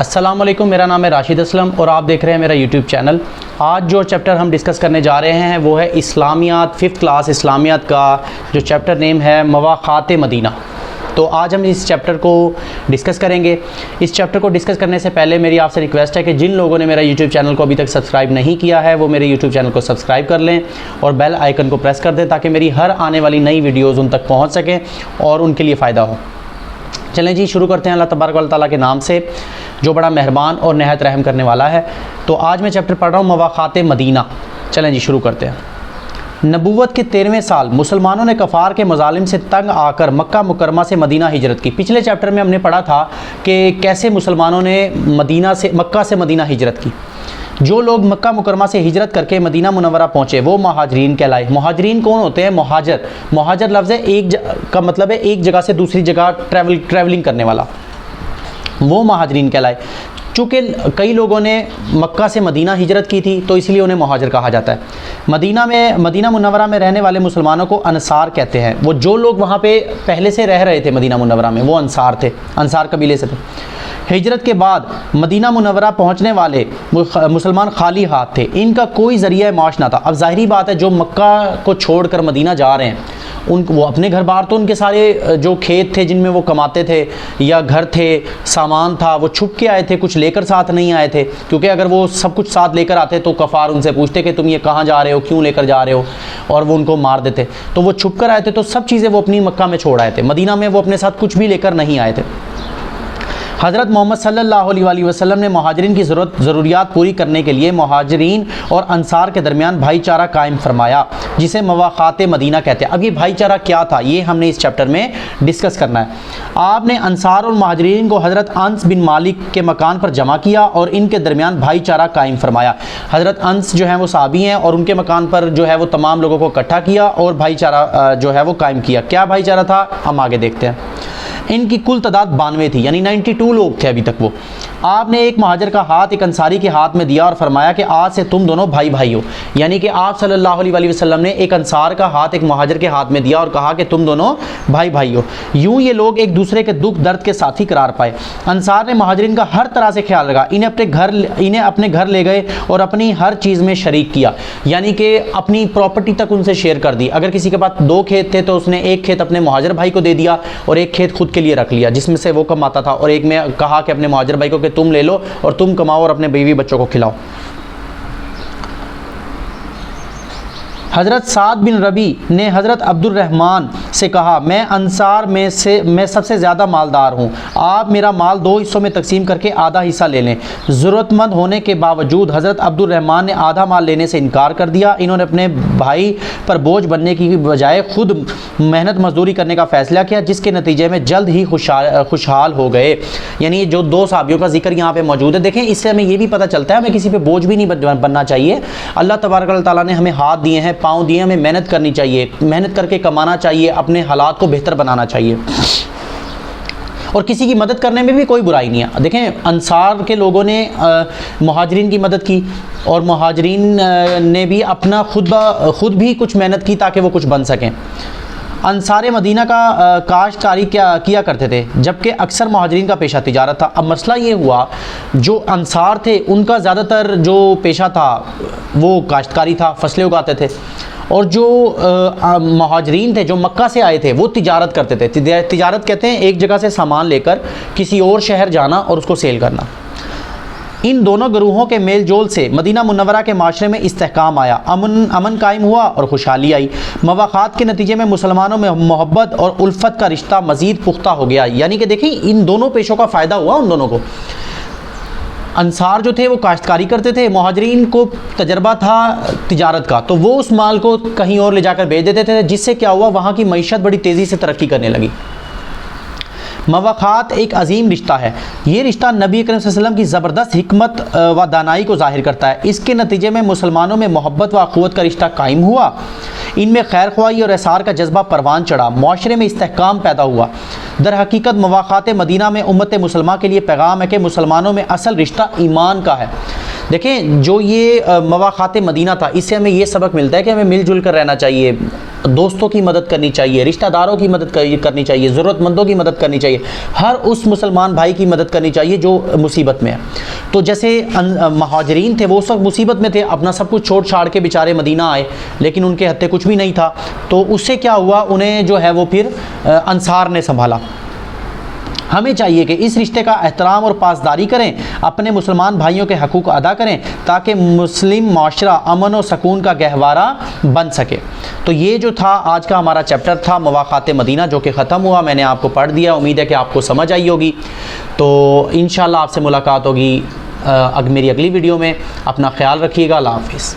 अस्सलाम वालेकुम, मेरा नाम है राशिद असलम और आप देख रहे हैं मेरा यूट्यूब चैनल। आज जो चैप्टर हम डिस्कस करने जा रहे हैं वो है इस्लामियात, 5th क्लास इस्लामियात का जो चैप्टर नेम है मवाक़ात मदीना। तो आज हम इस चैप्टर को डिस्कस करेंगे। इस चैप्टर को डिस्कस करने से पहले मेरी आपसे रिक्वेस्ट है कि जिन लोगों ने मेरा यूट्यूब चैनल को अभी तक सब्सक्राइब नहीं किया है वो मेरे यूट्यूब चैनल को सब्सक्राइब कर लें और बेल आइकन को प्रेस कर दें ताकि मेरी हर आने वाली नई वीडियोज़ उन तक पहुँच सकें और उनके लिए फ़ायदा हो। चलें जी, शुरू करते हैं अल्लाह तबारक व तआला के नाम से जो बड़ा मेहरबान और नहायत रहम करने वाला है। तो आज मैं चैप्टर पढ़ रहा हूँ मवाक़ात मदीना। चलें जी, शुरू करते हैं। नबूवत के 13वें साल मुसलमानों ने कफ़ार के मज़ालिम से तंग आकर मक्का मुकरमा से मदीना हिजरत की। पिछले चैप्टर में हमने पढ़ा था कि कैसे मुसलमानों ने मक्का से मदीना हिजरत की। जो लोग मक्का मुकरमा से हिजरत करके मदीना मुनव्वरा पहुँचे वो महाजरीन कहलाए। महाजरीन कौन होते हैं? महाजर लफ्ज़ है का मतलब है एक जगह से दूसरी जगह ट्रैवलिंग करने वाला, वो महाजरीन कहलाए। चूँकि कई लोगों ने मक्का से मदीना हिजरत की थी तो इसलिए उन्हें महाजर कहा जाता है। मदीना मुनव्वरा में रहने वाले मुसलमानों को अंसार कहते हैं। वो जो लोग वहाँ पे पहले से रह रहे थे मदीना मुनव्वरा में वो अंसार थे, अंसार कबीले से थे। हिजरत के बाद मदीना मुनव्वरा पहुँचने वाले मुसलमान खाली हाथ थे, इनका कोई ज़रिया माश ना था। अब ज़ाहिरी बात है जो मक्का को छोड़कर मदीना जा रहे हैं वो अपने घर बार तो उनके सारे जो खेत थे जिनमें वो कमाते थे या घर थे, सामान था, वो छुप के आए थे, कुछ लेकर साथ नहीं आए थे। क्योंकि अगर वो सब कुछ साथ लेकर आते तो कफ़ार उनसे पूछते कि तुम ये कहाँ जा रहे हो, क्यों लेकर जा रहे हो, और वो उनको मार देते। तो वो छुप कर आए थे तो सब चीज़ें वो अपनी मक्का में छोड़ आए थे। मदीना में वो अपने साथ कुछ भी लेकर नहीं आए थे। हज़रत मोहम्मद सल्लल्लाहु अलैहि वसल्लम ने महाजरीन की ज़रूरियात पूरी करने के लिए महाजरीन और अंसार के दरमियान भाईचारा कायम फरमाया जिसे मवाक़ात मदीना कहते हैं। अब ये भाईचारा क्या था ये हमने इस चैप्टर में डिस्कस करना है। आपने अंसार और महाजरीन को हज़रत अंस बिन मालिक के मकान पर जमा किया और इनके दरमियान भाईचारा कायम फरमाया। हज़रत अंस जो है वो सहाबी हैं और उनके मकान पर जो है वो तमाम लोगों को इकट्ठा किया और भाईचारा जो है वो कायम किया। क्या भाईचारा था हम आगे देखते हैं। इनकी कुल तादाद 92 थी, यानी 92 लोग थे अभी तक वो। आपने एक महाजर का हाथ एक अंसारी के हाथ में दिया और फरमाया कि आज से तुम दोनों भाई भाई हो। यानी कि आप सल्लल्लाहु अलैहि वसल्लम ने एक अंसार का हाथ एक महाजर के हाथ में दिया और कहा कि तुम दोनों भाई भाई हो। यूँ ये लोग एक दूसरे के दुख दर्द के साथी करार पाए। अंसार ने महाजरीन का हर तरह से ख्याल रखा, इन्हें अपने घर ले गए और अपनी हर चीज़ में शरीक किया, यानी कि अपनी प्रॉपर्टी तक उनसे शेयर कर दी। अगर किसी के पास 2 खेत थे तो उसने एक खेत अपने महाजर भाई को दे दिया और एक खेत खुद के लिए रख लिया जिसमें से वो कमाता था, और एक में कहा कि अपने महाजर भाई को कि तुम ले लो और तुम कमाओ और अपने बीवी बच्चों को खिलाओ। हज़रत साद बिन रबी ने हज़रत अब्दुर्रहमान से कहा, मैं अंसार में सबसे ज़्यादा मालदार हूँ, आप मेरा माल 2 हिस्सों में तकसीम करके आधा हिस्सा ले लें। ज़रूरतमंद होने के बावजूद हज़रत अब्दुर्रहमान ने आधा माल लेने से इनकार कर दिया। इन्होंने अपने भाई पर बोझ बनने की बजाय खुद मेहनत मजदूरी करने का फ़ैसला किया जिसके नतीजे में जल्द ही खुशहाल हो गए। यानी जो 2 सहाबियों का जिक्र यहाँ पर मौजूद है। देखें, इससे हमें ये भी पता चलता है हमें किसी पर बोझ भी नहीं बनना चाहिए। अल्लाह तबारक व तआला ने हमें हाथ दिए हैं, पाँव दिए, हमें मेहनत करनी चाहिए, मेहनत करके कमाना चाहिए, अपने हालात को बेहतर बनाना चाहिए और किसी की मदद करने में भी कोई बुराई नहीं है। देखें, अंसार के लोगों ने महाजरीन की मदद की और महाजरीन ने भी अपना खुद भी कुछ मेहनत की ताकि वो कुछ बन सकें। अंसार मदीना का काश्तकारी किया करते थे जबकि अक्सर महाजरीन का पेशा तिजारत था। अब मसला ये हुआ, जो अंसार थे उनका ज़्यादातर जो पेशा था वो काश्तकारी था, फसलें उगाते थे, और जो महाजरीन थे जो मक्का से आए थे वो तिजारत करते थे। तिजारत कहते हैं एक जगह से सामान लेकर किसी और शहर जाना और उसको सेल करना। इन दोनों गिरोहों के मेल जोल से मदीना मुनव्वरा के माशरे में इस्तेहकाम आया, अमन कायम हुआ और खुशहाली आई। मवाक़ात के नतीजे में मुसलमानों में मोहब्बत और उल्फत का रिश्ता मज़ीद पुख्ता हो गया। यानी कि देखिए, इन दोनों पेशों का फ़ायदा हुआ उन दोनों को। अंसार जो थे वो काश्तकारी करते थे, महाजरीन को तजर्बा था तिजारत का, तो वो उस माल को कहीं और ले जाकर बेच देते थे, जिससे क्या हुआ, वहाँ की मईशत बड़ी तेज़ी से तरक्की करने लगी। मवाक़ात एक अजीम रिश्ता है। ये रिश्ता नबी अकरम सल्लल्लाहु अलैहि वसल्लम की ज़बरदस्त हिकमत व दानाई को ज़ाहिर करता है। इसके नतीजे में मुसलमानों में मोहब्बत व अख़ुवत का रिश्ता कायम हुआ, इनमें खैर ख्वाही और एसार का जज्बा परवान चढ़ा, माशरे में इस्तेहकाम पैदा हुआ। दर हकीकत मवाक़ात मदीना में उम्मत मुसलमान के लिए पैगाम है कि मुसलमानों में असल रिश्ता ईमान का है। देखें, जो ये मवाक़ात मदीना था इससे हमें ये सबक मिलता है कि हमें मिलजुल कर रहना चाहिए, दोस्तों की मदद करनी चाहिए, रिश्तेदारों की मदद करनी चाहिए, ज़रूरतमंदों की मदद करनी चाहिए, हर उस मुसलमान भाई की मदद करनी चाहिए जो मुसीबत में है। तो जैसे महाजरीन थे वो उस वक्त मुसीबत में थे, अपना सब कुछ छोड़ छाड़ के बेचारे मदीना आए, लेकिन उनके हत्थे कुछ भी नहीं था। तो उससे क्या हुआ, उन्हें जो है वो फिर अंसार ने संभाला। हमें चाहिए कि इस रिश्ते का एहतराम और पासदारी करें, अपने मुसलमान भाइयों के हकूक़ अदा करें, ताकि मुस्लिम माशरा अमन और सकून का गहवारा बन सके। तो ये जो था आज का हमारा चैप्टर था मवाक़ात मदीना, जो कि ख़त्म हुआ, मैंने आपको पढ़ दिया। उम्मीद है कि आपको समझ आई होगी। तो इंशाअल्लाह आपसे मुलाकात होगी मेरी अगली वीडियो में। अपना ख्याल रखिएगा। अल्लाह हाफ़िज़।